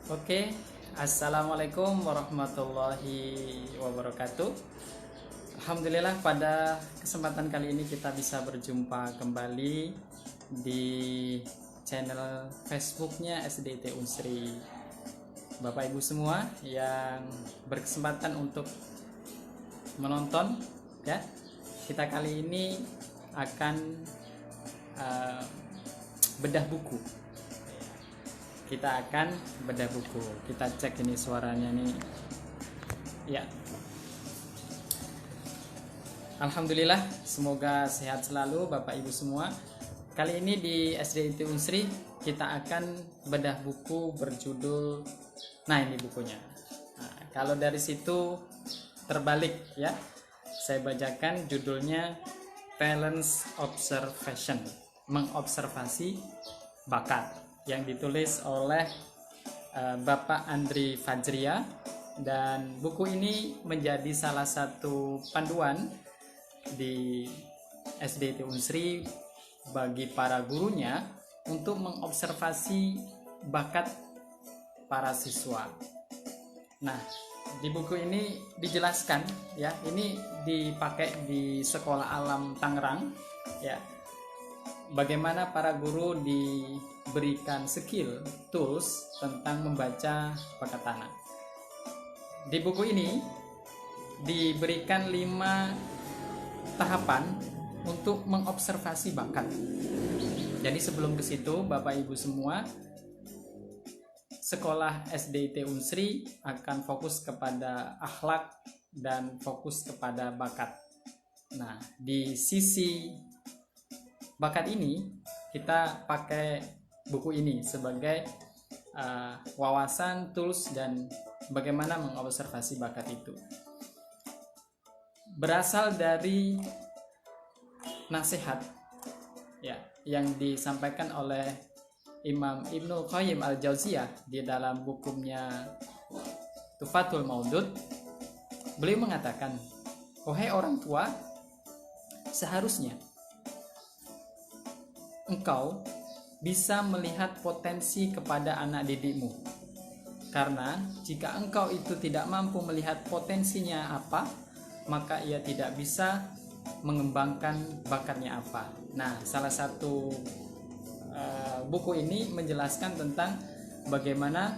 Oke, Assalamualaikum warahmatullahi wabarakatuh. Alhamdulillah pada kesempatan kali ini kita bisa berjumpa kembali di channel Facebooknya SDT Unsri. Bapak Ibu semua yang berkesempatan untuk menonton, ya, kita kali ini akan uh, bedah buku. Kita akan bedah buku. Kita cek ini suaranya nih. Ya. Alhamdulillah, semoga sehat selalu Bapak Ibu semua. Kali ini di SDT Unsri kita akan bedah buku berjudul, nah ini bukunya. Nah, kalau dari situ terbalik ya. Saya bacakan judulnya Talents Observation, mengobservasi bakat, yang ditulis oleh Bapak Andri Fajria, dan buku ini menjadi salah satu panduan di SDT Unsri bagi para gurunya untuk mengobservasi bakat para siswa. Nah, di buku ini dijelaskan ya, ini dipakai di Sekolah Alam Tangerang ya, bagaimana para guru diberikan skill, tools tentang membaca bakat anak. Di buku ini diberikan 5 tahapan untuk mengobservasi bakat. Jadi sebelum ke situ, Bapak Ibu semua, Sekolah SDT Unsri akan fokus kepada akhlak dan fokus kepada bakat. Nah, di sisi bakat ini kita pakai buku ini sebagai wawasan, tools, dan bagaimana mengobservasi bakat itu. Berasal dari nasihat ya yang disampaikan oleh Imam Ibnul Qayyim Al-Jauziyah di dalam bukunya Tufatul Maudud. Beliau mengatakan, "Wahai orang tua, seharusnya engkau bisa melihat potensi kepada anak didikmu. Karena jika engkau itu tidak mampu melihat potensinya apa, maka ia tidak bisa mengembangkan bakatnya apa." Nah, salah satu buku ini menjelaskan tentang bagaimana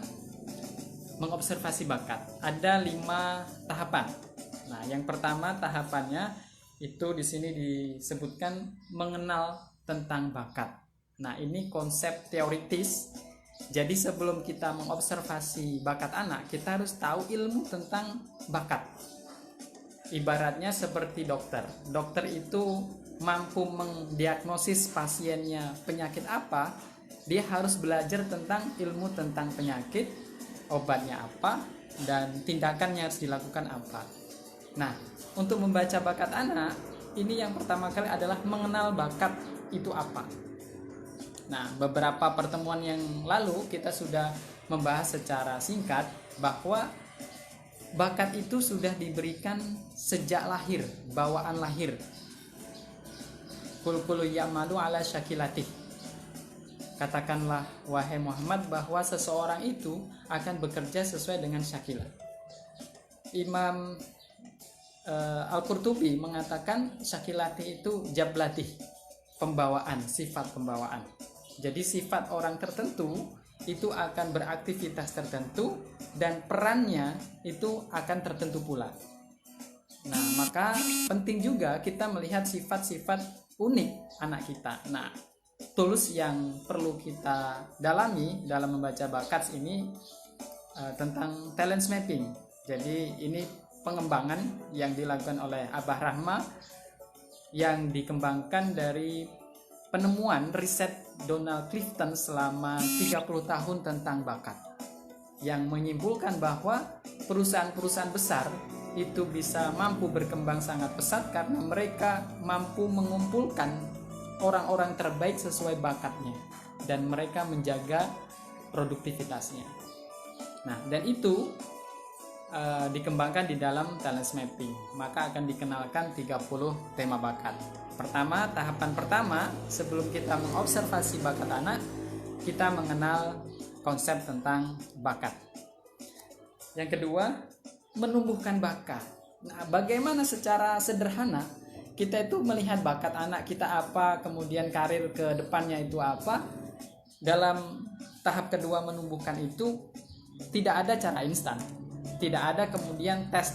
mengobservasi bakat. Ada 5 tahapan. Nah, yang pertama tahapannya itu di sini disebutkan mengenal tentang bakat. Nah, ini konsep teoritis. Jadi sebelum kita mengobservasi bakat anak, kita harus tahu ilmu tentang bakat. Ibaratnya seperti dokter. Dokter itu mampu mendiagnosis pasiennya penyakit apa, dia harus belajar tentang ilmu tentang penyakit, obatnya apa, dan tindakannya harus dilakukan apa. Nah, untuk membaca bakat anak, ini yang pertama kali adalah mengenal bakat itu apa. Nah, beberapa pertemuan yang lalu kita sudah membahas secara singkat bahwa bakat itu sudah diberikan sejak lahir, bawaan lahir. Kul ya'malu ala syakilatih. Katakanlah wahai Muhammad bahwa seseorang itu akan bekerja sesuai dengan syakilah. Imam Al-Qurtubi mengatakan syakilatih itu jablatih, pembawaan, sifat pembawaan. Jadi sifat orang tertentu itu akan beraktivitas tertentu dan perannya itu akan tertentu pula. Nah, maka penting juga kita melihat sifat-sifat unik anak kita. Nah, tools yang perlu kita dalami dalam membaca bakat ini tentang talent mapping. Jadi ini pengembangan yang dilakukan oleh Abah Rahma yang dikembangkan dari penemuan riset Donald Clifton selama 30 tahun tentang bakat, yang menyimpulkan bahwa perusahaan-perusahaan besar itu bisa mampu berkembang sangat pesat karena mereka mampu mengumpulkan orang-orang terbaik sesuai bakatnya dan mereka menjaga produktivitasnya. Nah, dan itu dikembangkan di dalam talent mapping. Maka akan dikenalkan 30 tema bakat. Pertama, tahapan pertama sebelum kita mengobservasi bakat anak, kita mengenal konsep tentang bakat. Yang kedua, menumbuhkan bakat. Nah, bagaimana secara sederhana kita itu melihat bakat anak kita apa, kemudian karir ke depannya itu apa. Dalam tahap kedua menumbuhkan itu tidak ada cara instan. Tidak ada kemudian tes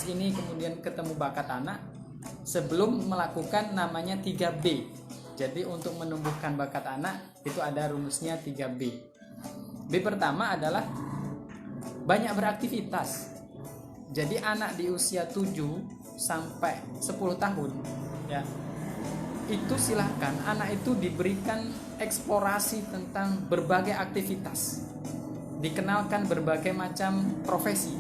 ini kemudian ketemu bakat anak sebelum melakukan namanya 3B. Jadi untuk menumbuhkan bakat anak itu ada rumusnya 3B. B pertama adalah banyak beraktivitas. Jadi anak di usia 7 sampai 10 tahun ya, itu silahkan anak itu diberikan eksplorasi tentang berbagai aktivitas, dikenalkan berbagai macam profesi,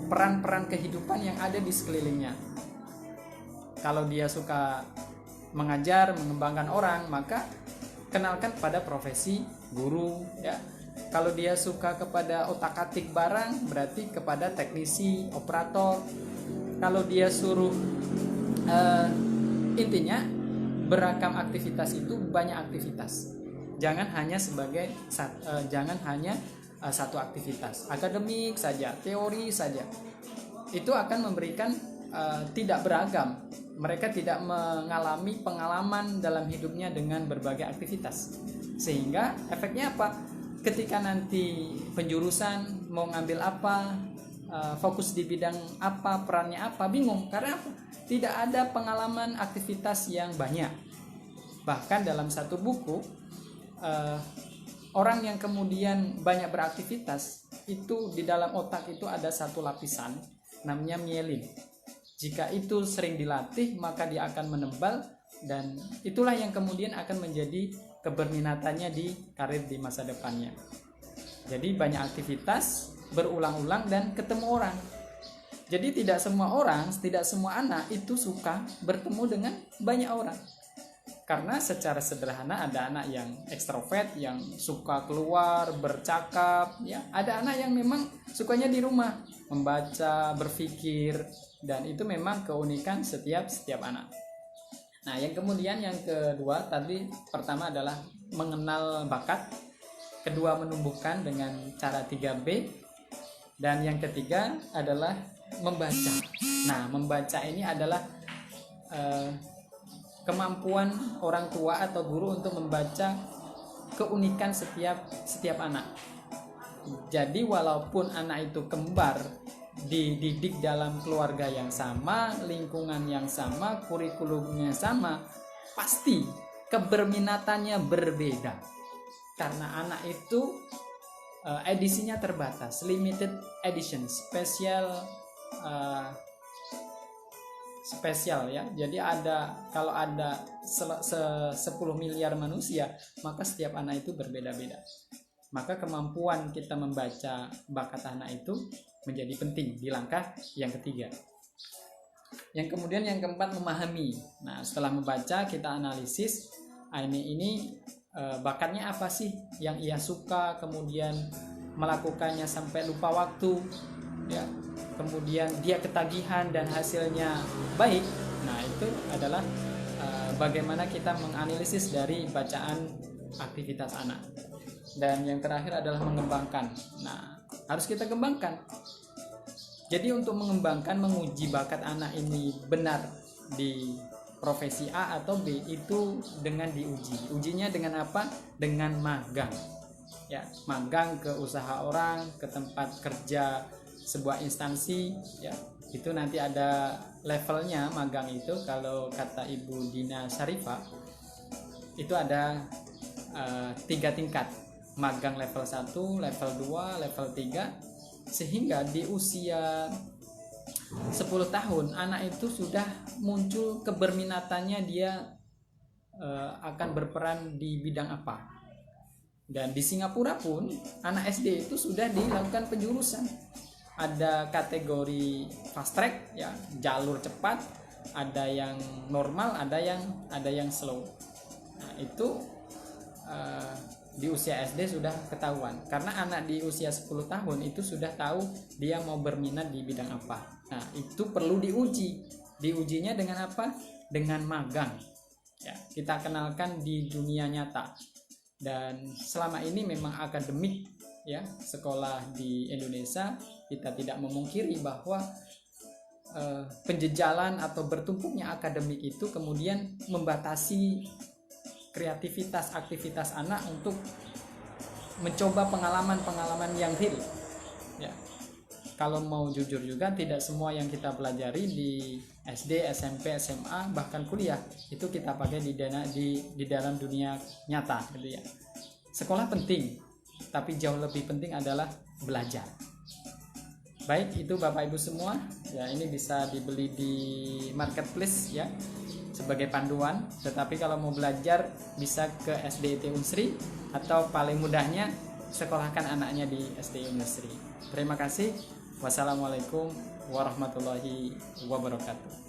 peran-peran kehidupan yang ada di sekelilingnya. Kalau dia suka mengajar, mengembangkan orang, maka kenalkan pada profesi guru ya. Kalau dia suka kepada otak-atik barang, berarti kepada teknisi, operator. Kalau dia suruh intinya beragam aktivitas itu banyak aktivitas. Jangan hanya satu aktivitas. Akademik saja, teori saja. Itu akan memberikan tidak beragam. Mereka tidak mengalami pengalaman dalam hidupnya dengan berbagai aktivitas. Sehingga efeknya apa? Ketika nanti penjurusan mau ngambil apa, fokus di bidang apa, perannya apa, bingung. Karena apa? Tidak ada pengalaman aktivitas yang banyak. Bahkan dalam satu buku, orang yang kemudian banyak beraktivitas, itu di dalam otak itu ada satu lapisan, namanya mielin. Jika itu sering dilatih, maka dia akan menebal, dan itulah yang kemudian akan menjadi keberminatannya di karir di masa depannya. Jadi banyak aktivitas, berulang-ulang, dan ketemu orang. Jadi tidak semua orang, tidak semua anak itu suka bertemu dengan banyak orang. Karena secara sederhana ada anak yang ekstrovert, yang suka keluar, bercakap, ya. Ada anak yang memang sukanya di rumah, membaca, berpikir, dan itu memang keunikan setiap anak. Nah, yang kemudian yang kedua tadi, pertama adalah mengenal bakat, kedua menumbuhkan dengan cara 3B, dan yang ketiga adalah membaca. Nah, membaca ini adalah kemampuan orang tua atau guru untuk membaca keunikan setiap anak. Jadi walaupun anak itu kembar, dididik dalam keluarga yang sama, lingkungan yang sama, kurikulumnya sama, pasti keberminatannya berbeda. Karena anak itu edisinya terbatas, limited edition, spesial ya. Jadi kalau ada 10 miliar manusia, maka setiap anak itu berbeda-beda. Maka kemampuan kita membaca bakat anak itu menjadi penting di langkah yang ketiga. Yang kemudian yang keempat, memahami. Nah, setelah membaca kita analisis, ini bakatnya apa sih yang ia suka, kemudian melakukannya sampai lupa waktu ya. Kemudian dia ketagihan dan hasilnya baik. Nah, itu adalah bagaimana kita menganalisis dari bacaan aktivitas anak. Dan yang terakhir adalah mengembangkan. Nah, harus kita kembangkan. Jadi untuk mengembangkan, menguji bakat anak ini benar di profesi A atau B, itu dengan diuji. Ujinya dengan apa? Dengan magang. Ya, magang ke usaha orang, ke tempat kerja sebuah instansi ya. Itu nanti ada levelnya magang itu. Kalau kata Ibu Dina Syarifah, itu ada 3 tingkat. Magang level 1, level 2, level 3, sehingga di usia 10 tahun anak itu sudah muncul keberminatannya, dia akan berperan di bidang apa. Dan di Singapura pun anak SD itu sudah dilakukan penjurusan. Ada kategori fast track ya, jalur cepat, ada yang normal, ada yang slow. Nah, itu di usia SD sudah ketahuan, karena anak di usia 10 tahun itu sudah tahu dia mau berminat di bidang apa. Nah, itu perlu diuji. Diujinya dengan apa? Dengan magang ya. Kita kenalkan di dunia nyata. Dan selama ini memang akademik ya, sekolah di Indonesia kita tidak memungkiri bahwa penjejalan atau bertumpuknya akademik itu kemudian membatasi kreativitas aktivitas anak untuk mencoba pengalaman-pengalaman yang real ya. Kalau mau jujur juga, tidak semua yang kita pelajari di SD, SMP, SMA, bahkan kuliah itu kita pakai di dalam dunia nyata gitu ya. Sekolah penting, tapi jauh lebih penting adalah belajar. Baik, itu Bapak Ibu semua ya, ini bisa dibeli di marketplace ya sebagai panduan. Tetapi kalau mau belajar bisa ke SDIT Unsri, atau paling mudahnya sekolahkan anaknya di SDIT Unsri. Terima kasih. Wassalamualaikum warahmatullahi wabarakatuh.